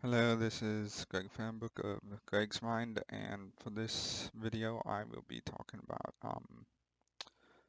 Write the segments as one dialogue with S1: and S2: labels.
S1: Hello, this is Greg Fanbook of Greg's Mind, and for this video I will be talking about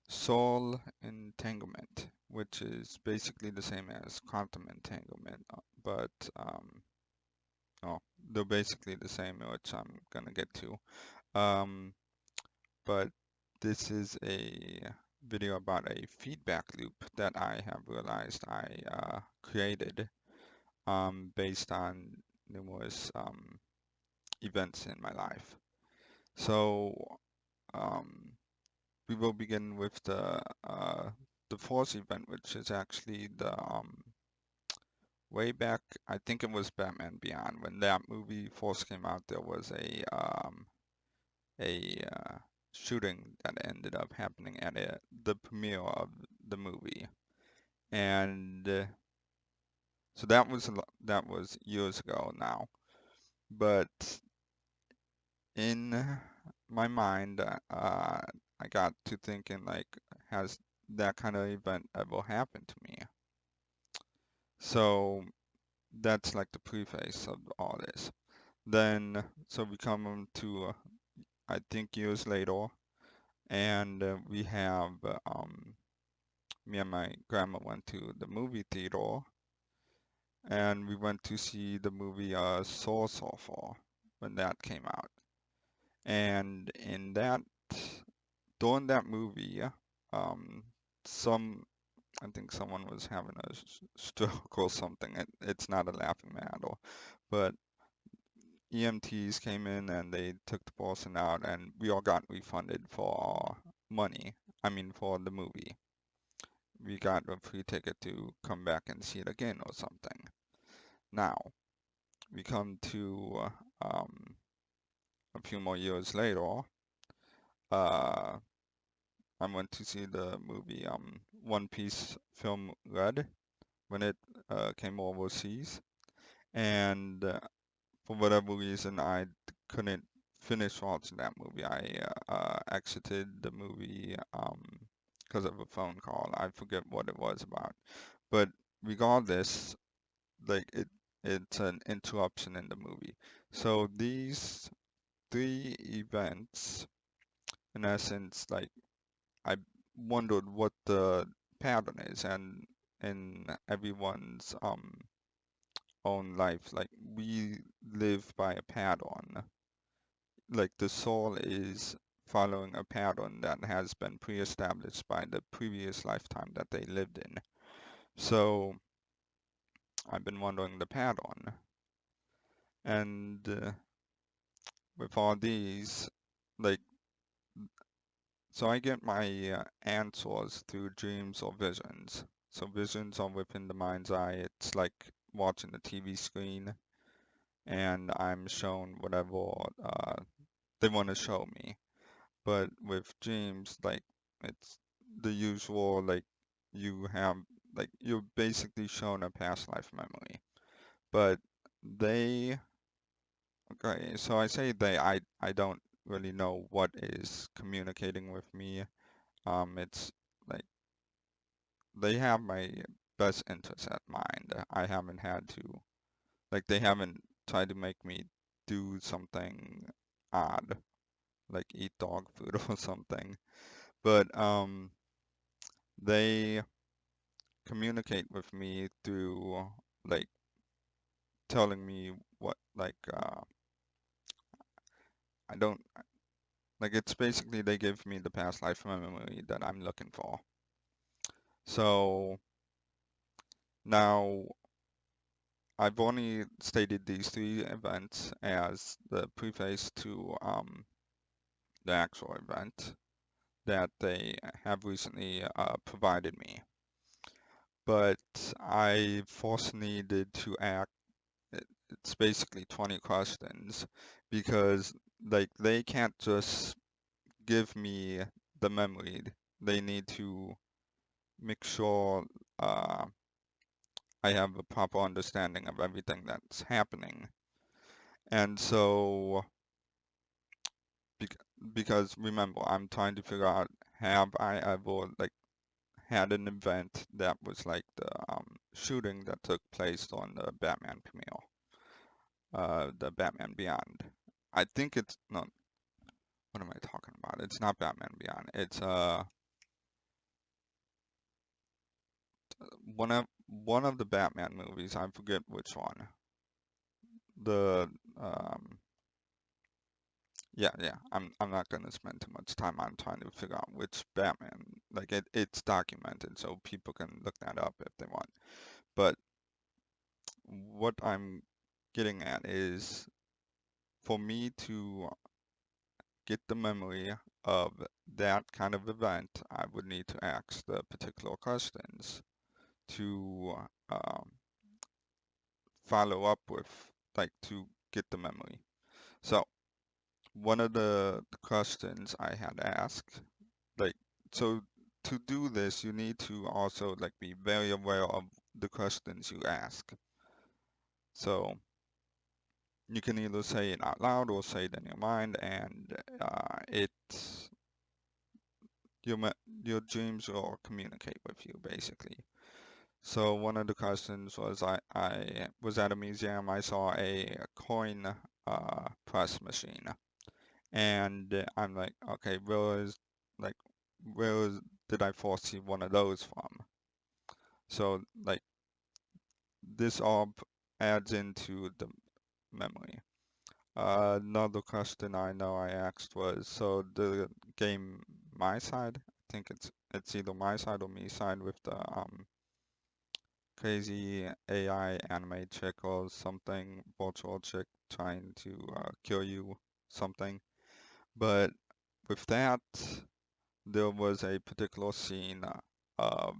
S1: soul entanglement, which is basically the same as quantum entanglement, but oh, they're basically the same, which I'm gonna get to. Um, but this is a video about a feedback loop that I have realized I created based on numerous events in my life. So um, we will begin with the fourth event, which is actually the way back. I think it was Batman Beyond when that movie first came out. There was a shooting that ended up happening at the premiere of the movie, and so that was years ago now. But in my mind, I got to thinking like, has that kind of event ever happened to me? So that's like the preface of all this. Then, so we come to, I think years later, and we have, me and my grandma went to the movie theater, and we went to see the movie Soul Surfer when that came out. And in that during that movie, um, some I think someone was having a stroke or something. It's not a laughing matter, but EMTs came in and they took the person out, and we all got refunded for our money. I mean, for the movie, we got a free ticket to come back and see it again or something. Now we come to a few more years later. Uh, I went to see the movie One Piece film Red when it came overseas, and for whatever reason couldn't finish watching that movie. I exited the movie because of a phone call. I forget what it was about, but regardless, like it's an interruption in the movie. So these three events, in essence, like I wondered what the pattern is, and in everyone's own life, like we live by a pattern. Like the soul is following a pattern that has been pre-established by the previous lifetime that they lived in. So I've been wondering the pattern, and with all these, like, so I get my answers through dreams or visions. So visions are within the mind's eye. It's like watching the TV screen, and I'm shown whatever they want to show me. But with dreams, like it's the usual, like you have, like you're basically shown a past life memory. But they, okay, so I say they, I don't really know what is communicating with me. It's like they have my best interests at mind. I haven't had to, like they haven't tried to make me do something odd, like eat dog food or something. But they communicate with me through like telling me what like I don't like it's basically they give me the past life memory that I'm looking for. So now I've only stated these three events as the preface to the actual event that they have recently provided me. But I first needed to act. It's basically 20 questions because like they can't just give me the memory. They need to make sure uh, I have a proper understanding of everything that's happening. And so, bec- because remember, I'm trying to figure out, have I ever like had an event that was like the shooting that took place on the Batman premiere? the Batman Beyond. I think it's no. What am I talking about? It's not Batman Beyond. It's one of the Batman movies. I forget which one. The um yeah. I'm not gonna spend too much time on trying to figure out which Batman. Like it's documented, so people can look that up if they want. But what I'm getting at is for me to get the memory of that kind of event, I would need to ask the particular questions to um, follow up with, like to get the memory. So one of the questions I had asked, like, so to do this, you need to also like be very aware of the questions you ask. So you can either say it out loud or say it in your mind, and your your dreams will communicate with you basically. So one of the questions was I was at a museum. I saw a coin press machine, and I'm like, okay, like where is, did I foresee one of those from? So like this all adds into the memory. Another question I know I asked was, so the game My Side, I think it's either My Side or Me Side with the crazy AI anime chick or something, virtual chick trying to kill you, something. But with that, there was a particular scene of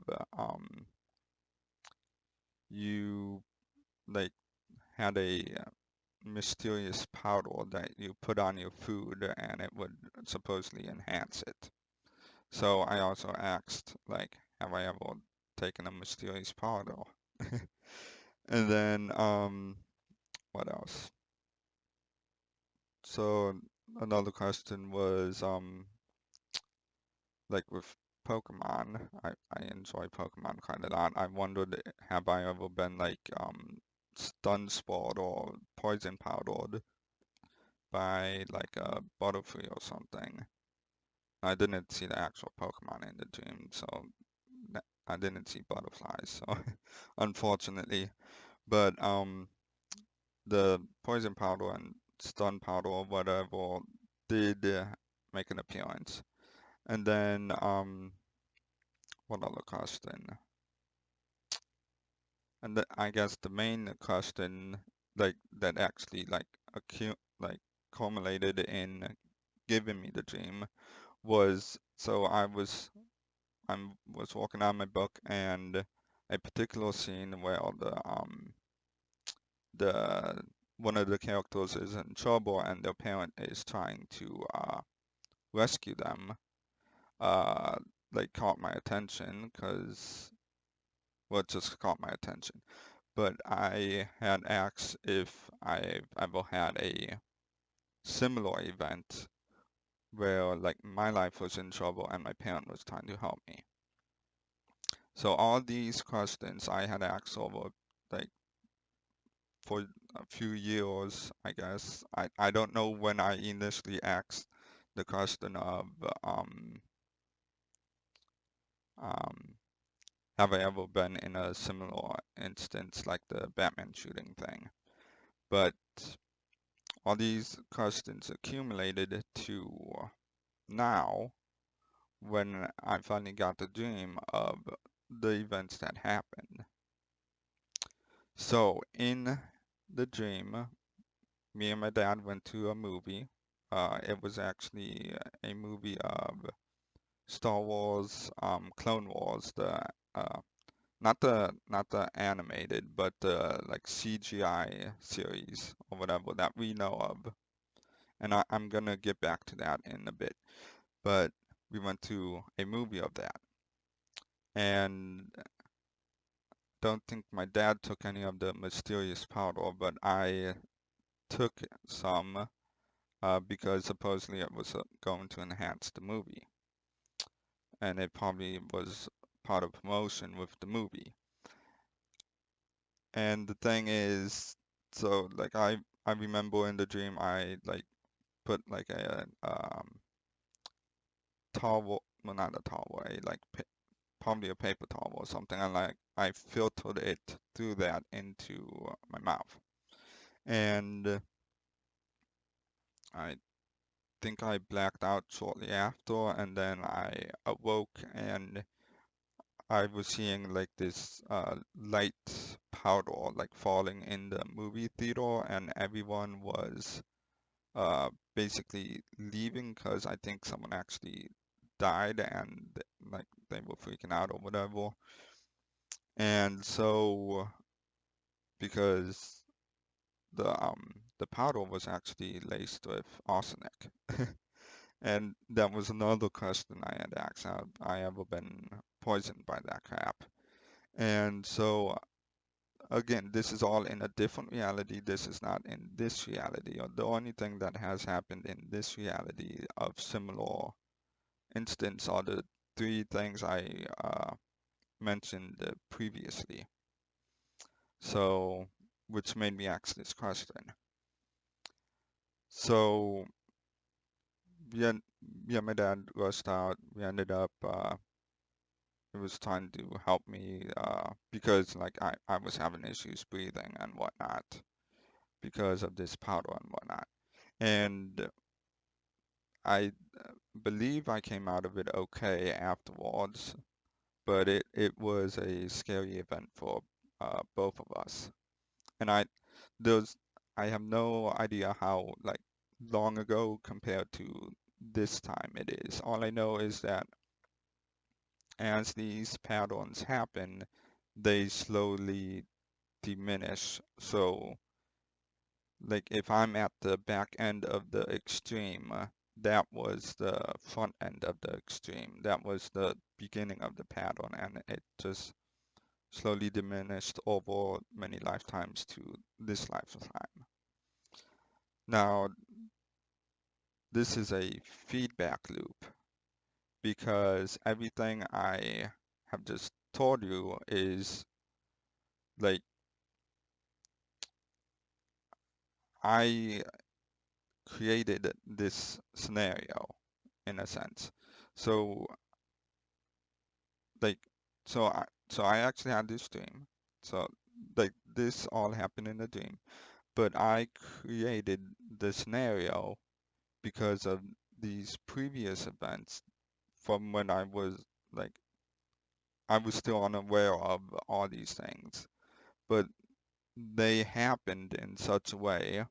S1: you like had a mysterious powder that you put on your food and it would supposedly enhance it. So I also asked, like, have I ever taken a mysterious powder? And then, what else? So another question was, like with Pokemon, I enjoy Pokemon quite a lot. I wondered, have I ever been like, stun sport or poison powdered by like a Butterfree or something? I didn't see the actual Pokemon in the dream, so I didn't see butterflies, so unfortunately. But the poison powder and stun powder or whatever did make an appearance. And then what other question? And I guess the main question like that actually like culminated in giving me the dream was so I was walking on my book and a particular scene where the one of the characters is in trouble and their parent is trying to rescue them uh like caught my attention because well it just caught my attention. But I had asked if I've ever had a similar event where like my life was in trouble and my parent was trying to help me. So all these questions I had asked over like for a few years, I guess. I don't know when I initially asked the question of um, have I ever been in a similar instance like the Batman shooting thing? But all these questions accumulated to now when I finally got the dream of the events that happened. So in the dream, me and my dad went to a movie. It was actually a movie of Star Wars, Clone Wars, the not the animated, but the like CGI series or whatever that we know of. And I'm gonna get back to that in a bit. But we went to a movie of that, and don't think my dad took any of the mysterious powder, but I took some because supposedly it was going to enhance the movie, and it probably was part of promotion with the movie. And the thing is, so like I remember in the dream I like put like a towel, well not a towel, a like probably a paper towel or something, and like I filtered it through that into my mouth. And I think I blacked out shortly after, and then I awoke and I was seeing like this light powder like falling in the movie theater, and everyone was basically leaving because I think someone actually died, and like they were freaking out or whatever. And so because the powder was actually laced with arsenic. And that was another question I had asked. Have I ever been poisoned by that crap? And so again, this is all in a different reality. This is not in this reality. Or the only thing that has happened in this reality of similar instance are the three things I mentioned previously. So, which made me ask this question. So, yeah, yeah, my dad rushed out. We ended up, he was trying to help me because like I was having issues breathing and whatnot because of this powder and whatnot. And I believe I came out of it okay afterwards, but it was a scary event for both of us. And there's, I have no idea how like long ago compared to this time it is. All I know is that as these patterns happen, they slowly diminish. So, like if I'm at the back end of the extreme, that was the front end of the extreme. That was the beginning of the pattern, and it just slowly diminished over many lifetimes to this lifetime. Now, this is a feedback loop because everything I have just told you is like I created this scenario in a sense. So like so I actually had this dream. So like this all happened in a dream, but I created the scenario because of these previous events from when like I was still unaware of all these things, but they happened in such a way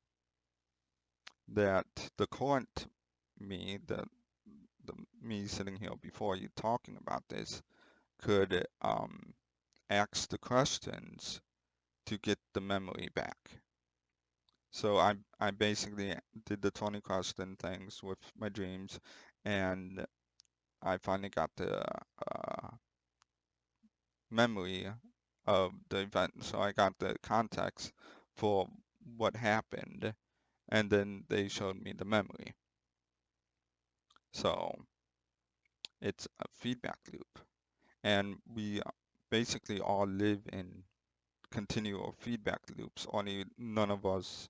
S1: that the current me, the me sitting here before you talking about this, could ask the questions to get the memory back. So I basically did the 20 question things with my dreams, and I finally got the memory of the event. So I got the context for what happened, and then they showed me the memory. So it's a feedback loop, and we basically all live in continual feedback loops. Only none of us,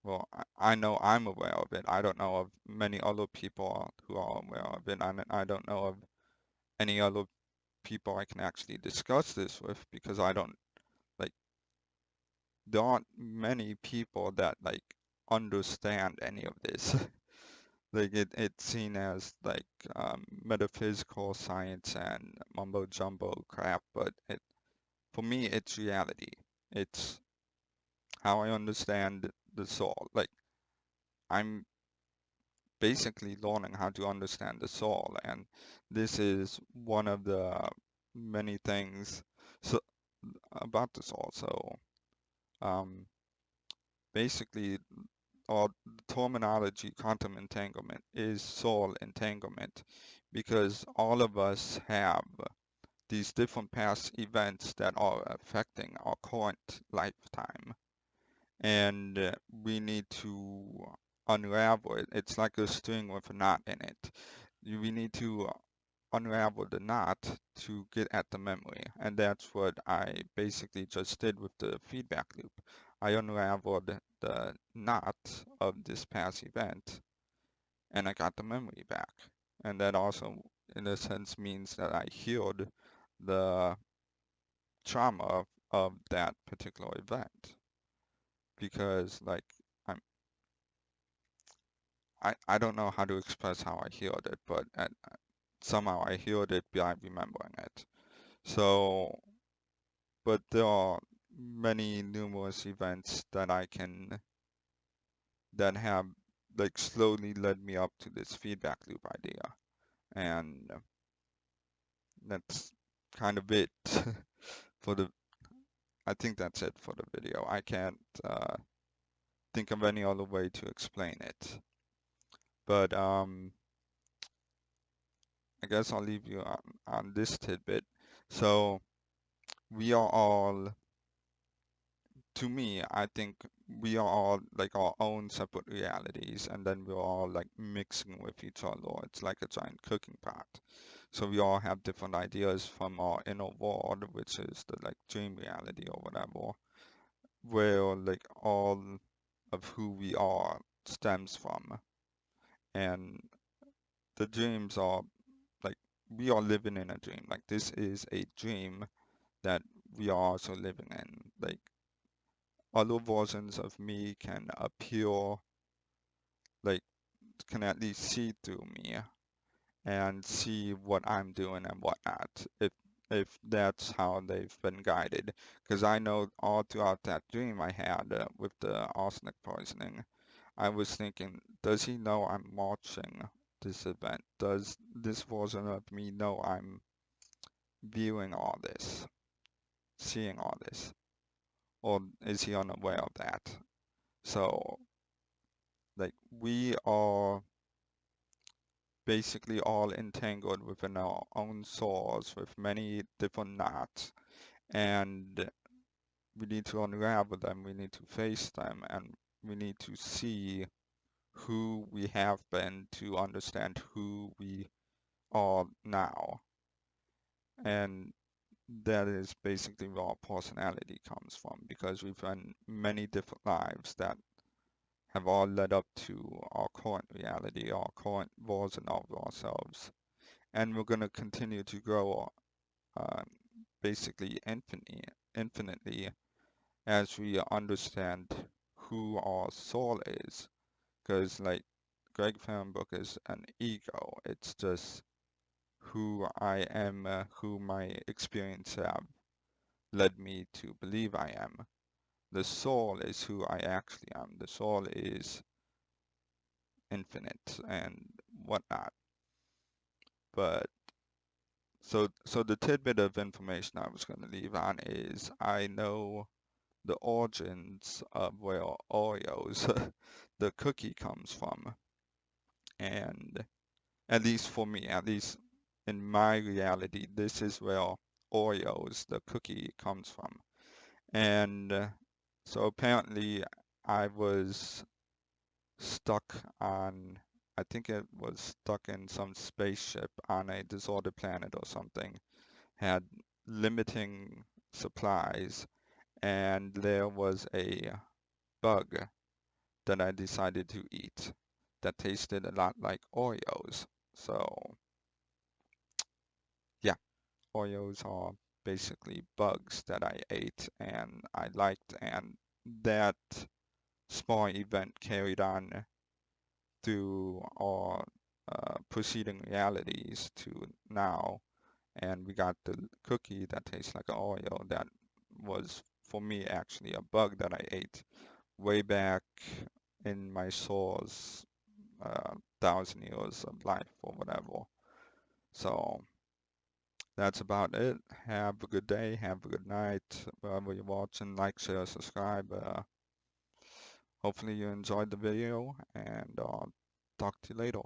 S1: well, I know I'm aware of it. I don't know of many other people who are aware of it, and I don't know of any other people I can actually discuss this with because I don't like there aren't many people that like understand any of this. Like it's seen as like metaphysical science and mumbo jumbo crap, but for me it's reality. It's how I understand the soul. Like I'm basically learning how to understand the soul, and this is one of the many things so about the soul. So um, basically, or the terminology quantum entanglement is soul entanglement because all of us have these different past events that are affecting our current lifetime, and we need to unravel it. It's like a string with a knot in it. We need to unravel the knot to get at the memory, and that's what I basically just did with the feedback loop. I unraveled the knot of this past event and I got the memory back. And that also, in a sense, means that I healed the trauma of that particular event. Because, like, I'm, I don't know how to express how I healed it, but somehow I healed it by remembering it. So, but there are many numerous events that that have like slowly led me up to this feedback loop idea. And that's kind of it for the, I think that's it for the video. I can't think of any other way to explain it. But I guess I'll leave you on this tidbit. So we are all, to me, I think we are all like our own separate realities, and then we're all like mixing with each other. It's like a giant cooking pot. So we all have different ideas from our inner world, which is the like dream reality or whatever, where like all of who we are stems from. And the dreams are like we are living in a dream. Like this is a dream that we are also living in. Like other versions of me can appear, like can at least see through me and see what I'm doing and whatnot. If that's how they've been guided, because I know all throughout that dream I had with the arsenic poisoning, I was thinking, does he know I'm watching this event? Does this version of me know I'm viewing all this, seeing all this, or is he unaware of that? So, like, we are basically all entangled within our own souls with many different knots, and we need to unravel them, we need to face them, and we need to see who we have been to understand who we are now. And that is basically where our personality comes from, because we've run many different lives that have all led up to our current reality, our current version of ourselves. And we're going to continue to grow uh, basically infinitely as we understand who our soul is. Because, like Greg Fahrenberg is an ego, it's just who I am, who my experience have led me to believe I am. The soul is who I actually am. The soul is infinite and whatnot. But so the tidbit of information I was going to leave on is I know the origins of where Oreos, the cookie, comes from. And at least for me, at least in my reality, this is where Oreos, the cookie, comes from. And so apparently I was stuck on, I think it was stuck in some spaceship on a deserted planet or something, had limiting supplies, and there was a bug that I decided to eat that tasted a lot like Oreos. So, yeah, Oreos are basically bugs that I ate and I liked, and that small event carried on through our preceding realities to now, and we got the cookie that tastes like an Oreo that was, for me, actually a bug that I ate way back in my soul's 1,000 years of life or whatever. So that's about it. Have a good day. Have a good night. Wherever you're watching, like, share, subscribe. Hopefully you enjoyed the video, and talk to you later.